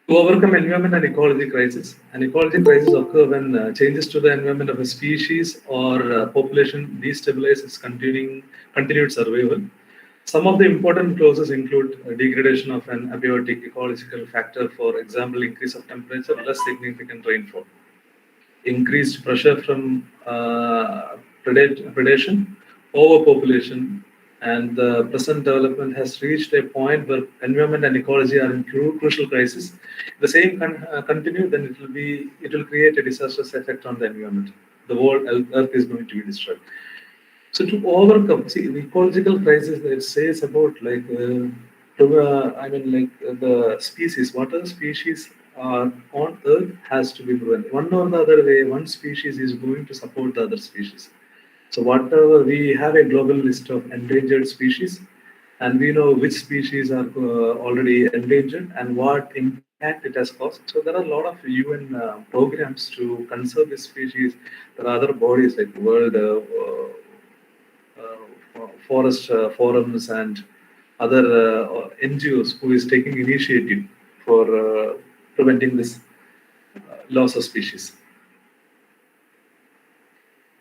To overcome environment and ecology crisis, an ecology crisis occurs when changes to the environment of a species or population destabilize its continued survival. Some of the important clauses include degradation of an abiotic ecological factor, for example, increase of temperature, less significant rainfall, increased pressure from predation, overpopulation, and the present development has reached a point where environment and ecology are in crucial crisis. If the same continue, then it will create a disastrous effect on the environment. The whole Earth is going to be destroyed. So to overcome, see, the ecological crisis, it says about like the species, what are species are on Earth has to be prevented. One or the other way, one species is going to support the other species. So whatever, we have a global list of endangered species, and we know which species are already endangered and what impact it has caused. So there are a lot of UN programs to conserve this species. There are other bodies like World Forest Forums and other NGOs who is taking initiative for preventing this loss of species.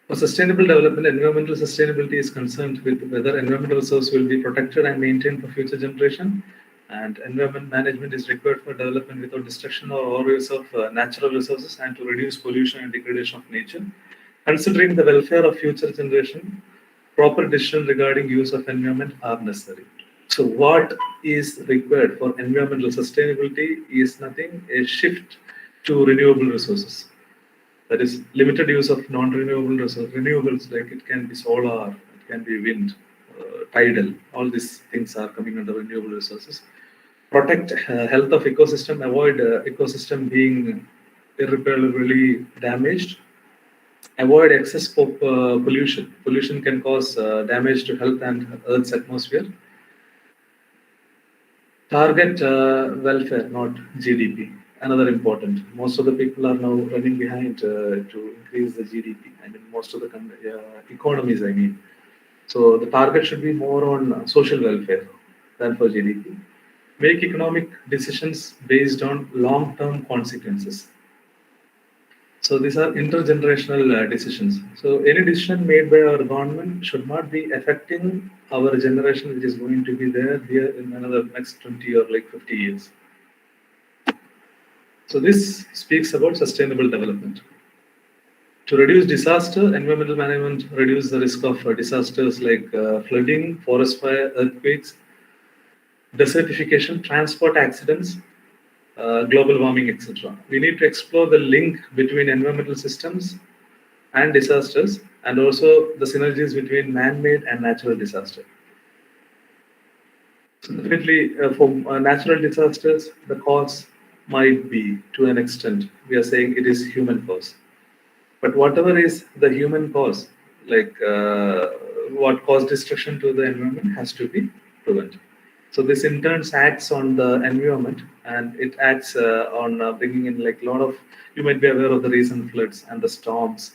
For sustainable development, environmental sustainability is concerned with whether environmental resources will be protected and maintained for future generation, and environment management is required for development without destruction or overuse of natural resources and to reduce pollution and degradation of nature. Considering the welfare of future generation, proper decisions regarding use of environment are necessary. So what is required for environmental sustainability is nothing, a shift to renewable resources. That is limited use of non-renewable resources. Renewables, like it can be solar, it can be wind, tidal, all these things are coming under renewable resources. Protect health of ecosystem, avoid ecosystem being irreparably damaged. Avoid excess pollution. Pollution can cause damage to health and Earth's atmosphere. Target welfare, not GDP. Another important. Most of the people are now running behind to increase the GDP. I mean, most of the economies, I mean. So the target should be more on social welfare than for GDP. Make economic decisions based on long-term consequences. So these are intergenerational decisions. So any decision made by our government should not be affecting our generation, which is going to be there here in another next 20 or like 50 years. So this speaks about sustainable development. To reduce disaster, environmental management reduce the risk of disasters like flooding, forest fire, earthquakes, desertification, transport accidents, global warming, etc. We need to explore the link between environmental systems and disasters, and also the synergies between man-made and natural disaster. So definitely for natural disasters, the cause might be, to an extent, we are saying it is human cause. But whatever is the human cause, like what caused destruction to the environment, has to be prevented. So this in turn acts on the environment, and it acts on bringing in like a lot of, you might be aware of the recent floods and the storms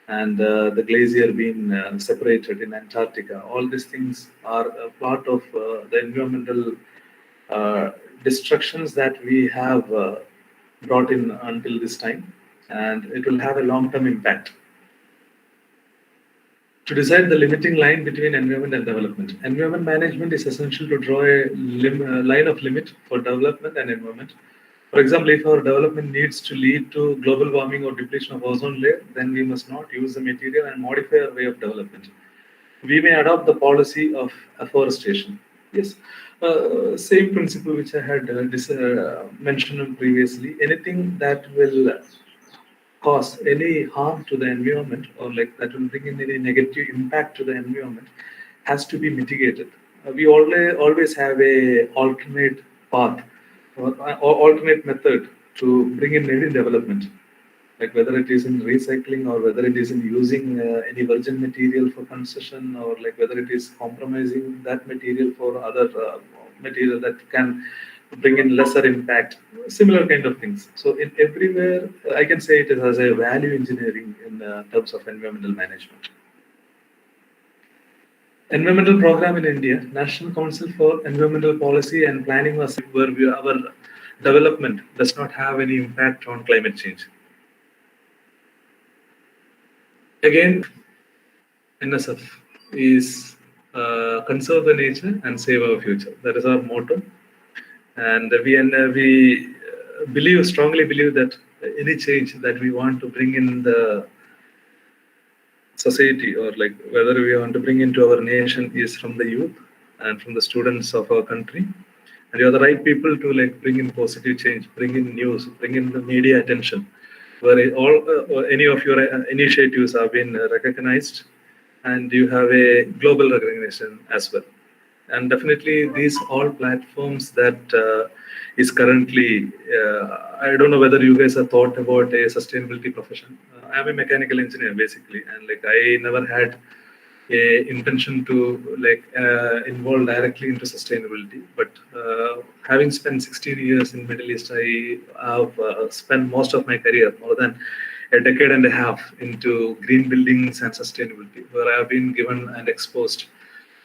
and the glacier being separated in Antarctica. All these things are a part of the environmental destructions that we have brought in until this time, and it will have a long-term impact. To decide the limiting line between environment and development. Environment management is essential to draw a line of limit for development and environment. For example, if our development needs to lead to global warming or depletion of ozone layer, then we must not use the material and modify our way of development. We may adopt the policy of afforestation. Yes, same principle which I had mentioned previously. Anything that will cause any harm to the environment, or like that will bring in any negative impact to the environment, has to be mitigated. We always have a alternate path or alternate method to bring in any development, like whether it is in recycling or whether it is in using any virgin material for concession, or like whether it is compromising that material for other material that can bring in lesser impact, similar kind of things. So in everywhere, I can say it as a value engineering in terms of environmental management. Environmental program in India, National Council for Environmental Policy and Planning was where our development does not have any impact on climate change. Again, NSF is conserve the nature and save our future. That is our motto. And we strongly believe that any change that we want to bring in the society, or like whether we want to bring into our nation, is from the youth and from the students of our country. And you are the right people to like bring in positive change, bring in news, bring in the media attention, where any of your initiatives have been recognized, and you have a global recognition as well. And definitely these all platforms that is currently, I don't know whether you guys have thought about a sustainability profession. I'm a mechanical engineer basically, and like I never had a intention to like involve directly into sustainability. But having spent 16 years in Middle East, I have spent most of my career, more than a decade and a half, into green buildings and sustainability, where I have been given and exposed,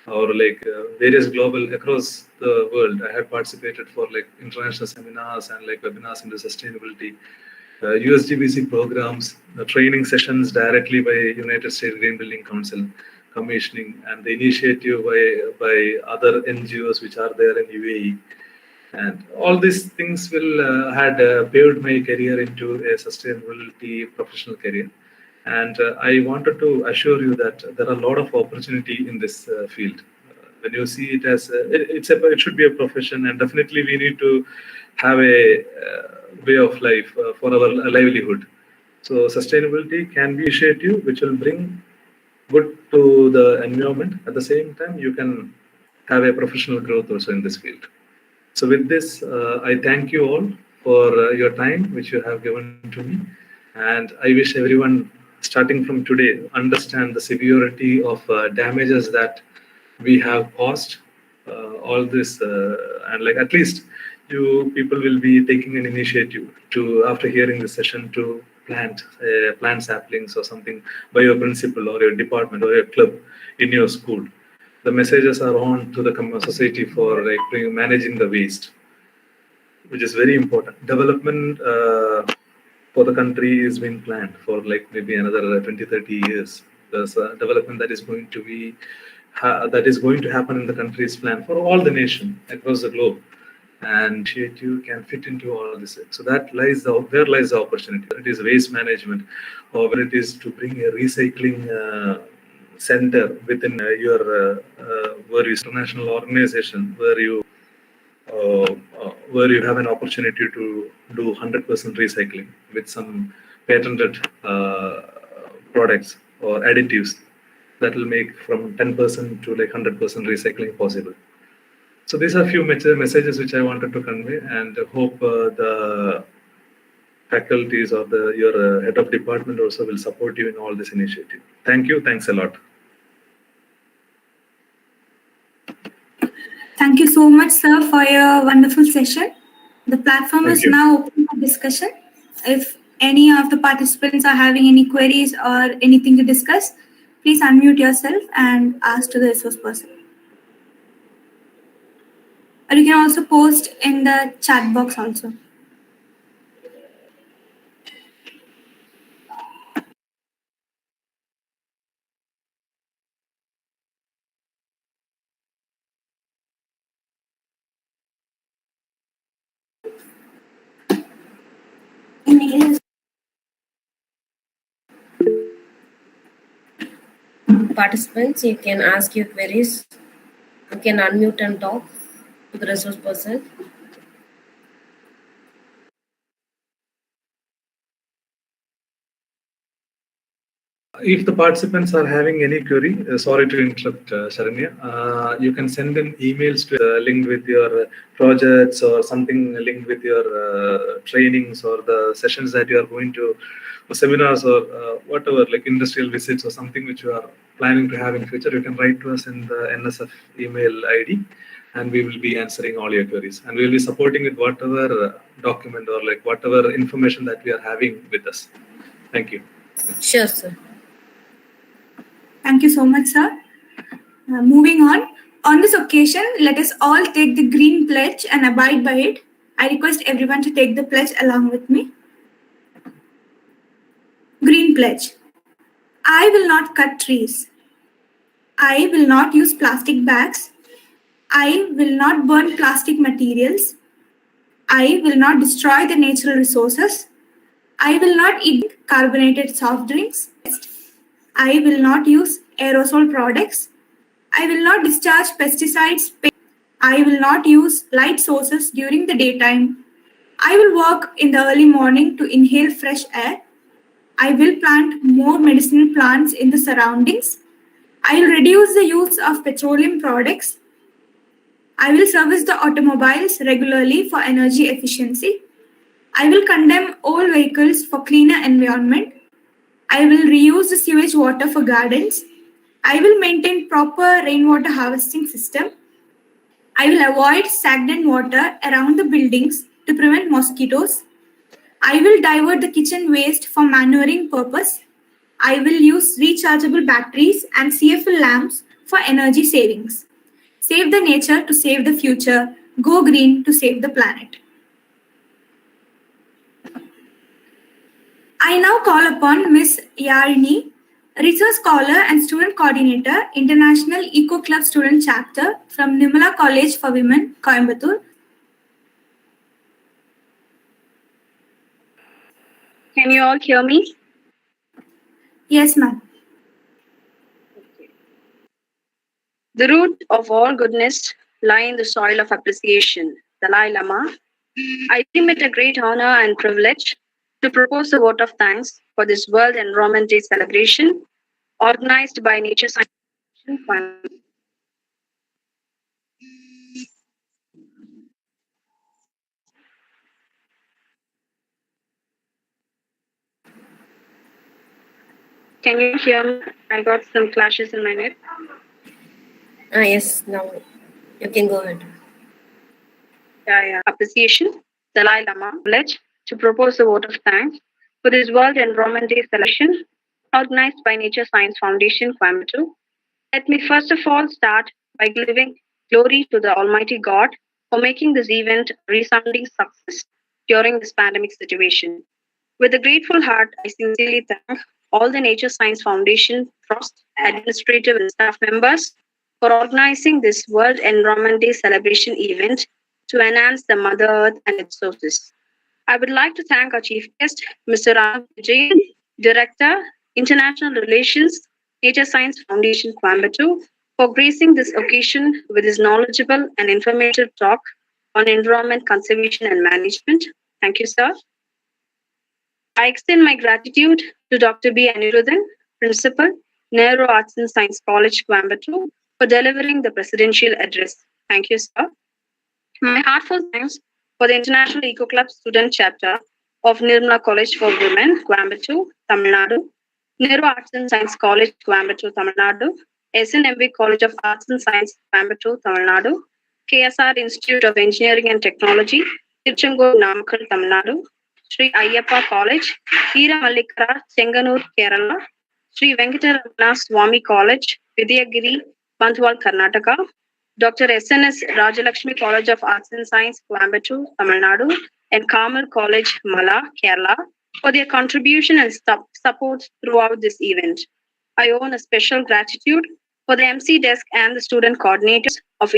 or like various global across the world. I have participated for like international seminars and like webinars into sustainability, USGBC programs, training sessions directly by United States Green Building Council, commissioning, and the initiative by other NGOs which are there in U.A.E. And all these things will had paved my career into a sustainability professional career. And I wanted to assure you that there are a lot of opportunity in this field. When you see it as it should be a profession, and definitely we need to have a way of life for our livelihood. So sustainability can be initiative which will bring good to the environment. At the same time, you can have a professional growth also in this field. So with this, I thank you all for your time which you have given to me, and I wish everyone, starting from today, understand the severity of damages that we have caused. All this, and like at least you people will be taking an initiative to, after hearing this session, to plant saplings or something by your principal or your department or your club in your school. The messages are on to the society for like managing the waste, which is very important. Development for the country is being planned for like maybe another 20-30 years. There's a development that is going to be happen in the country's plan for all the nation across the globe, and you can fit into all this. So that lies where lies the opportunity. It is waste management, or whether it is to bring a recycling center within your where is international organization where you have an opportunity to do 100% recycling with some patented products or additives that will make from 10% to like 100% recycling possible. So these are a few messages which I wanted to convey, and hope the faculties or your head of department also will support you in all this initiative. Thank you. Thanks a lot. Thank you so much, sir, for your wonderful session. The platform Thank is you. now open for discussion. If any of the participants are having any queries or anything to discuss, please unmute yourself and ask to the resource person. Or you can also post in the chat box also. Participants, you can ask your queries. You can unmute and talk to the resource person. If the participants are having any query, sorry to interrupt, Sharanya, you can send in emails to linked with your projects or something linked with your trainings or the sessions that you are going to, or seminars or whatever, like industrial visits or something which you are planning to have in future. You can write to us in the NSF email ID, and we will be answering all your queries, and we will be supporting with whatever document or like whatever information that we are having with us. Thank you. Sure, sir. Thank you so much, sir. Moving on. On this occasion, let us all take the green pledge and abide by it. I request everyone to take the pledge along with me. Green pledge. I will not cut trees. I will not use plastic bags. I will not burn plastic materials. I will not destroy the natural resources. I will not eat carbonated soft drinks. I will not use aerosol products. I will not discharge pesticides. I will not use light sources during the daytime. I will work in the early morning to inhale fresh air. I will plant more medicinal plants in the surroundings. I will reduce the use of petroleum products. I will service the automobiles regularly for energy efficiency. I will condemn all vehicles for cleaner environment. I will reuse the sewage water for gardens. I will maintain proper rainwater harvesting system. I will avoid stagnant water around the buildings to prevent mosquitoes. I will divert the kitchen waste for manuring purpose. I will use rechargeable batteries and CFL lamps for energy savings. Save the nature to save the future. Go green to save the planet. I now call upon Ms. Yarini, Research Scholar and Student Coordinator, International Eco Club Student Chapter from Nirmala College for Women, Coimbatore. Can you all hear me? Yes, ma'am. The root of all goodness lie in the soil of appreciation. Dalai Lama. I deem it a great honor and privilege to propose a vote of thanks for this World Environment Day celebration organized by Nature Science Foundation. Can you hear me? I got some clashes in my net. Yes, now you can go ahead. Yeah. Appreciation. Dalai Lama pledge to propose a vote of thanks for this World Environment Day celebration organized by Nature Science Foundation, Coimbatore. Let me first of all start by giving glory to the Almighty God for making this event a resounding success during this pandemic situation. With a grateful heart, I sincerely thank all the Nature Science Foundation Trust, administrative and staff members for organizing this World Environment Day celebration event to enhance the Mother Earth and its sources. I would like to thank our chief guest, Mr. Anoop, Vijayan, Director, International Relations, Nature Science Foundation, Coimbatore, for gracing this occasion with his knowledgeable and informative talk on environment conservation and management. Thank you, sir. I extend my gratitude to Dr. B. Anirudhan, Principal, Nehru Arts and Science College, Coimbatore, for delivering the presidential address. Thank you, sir. My heartfelt thanks for the International Eco Club Student Chapter of Nirmala College for Women, Coimbatore, Tamilnadu, Nehru Arts and Science College, Coimbatore, Tamilnadu, SNMV College of Arts and Science, Coimbatore, Tamilnadu, KSR Institute of Engineering and Technology, Tiruchengode, Namakkal, Tamilnadu. Sree Ayyappa College, Eramallikara, Chengannur, Kerala. Sree Venkataramana Swamy College, Vidyagiri, Bantwal, Karnataka. Dr. SNS Rajalakshmi College of Arts and Science, Coimbatore, Tamilnadu, and Kamal College, Mala, Kerala, for their contribution and support throughout this event. I owe a special gratitude for the MC desk and the student coordinators of